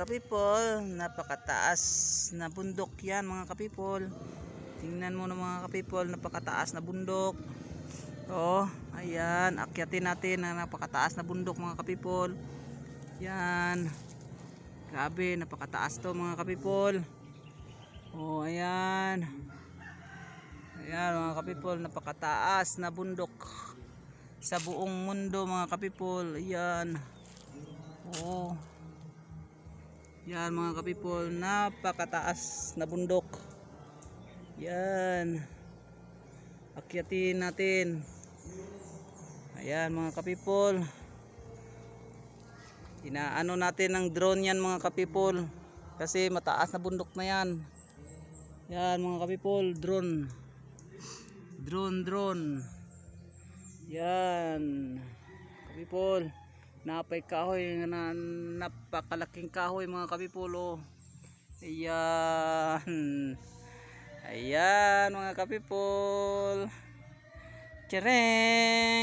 kapipol, napakataas na bundok yan mga kapipol. Tingnan mo na mga kapipol, napakataas na bundok. Oh, ayan, akyatin natin na napakataas na bundok mga kapipol. Yan. Grabe, napakataas to mga kapipol. Oh, ayan. Ayan mga kapipol, napakataas na bundok sa buong mundo mga kapipol. Ayan. Oh. Yan mga kapipol, napakataas na bundok. Yan. Akyatin natin. Ayan mga kapipol. Inaano natin ng drone yan mga kapipol. Kasi mataas na bundok na yan. Yan mga kapipol, drone. Drone. Yan. Kapipol. Napay kahoy na napakalaking kahoy mga kapipolo. Ayan. Ayan mga kapipol. Tcharam!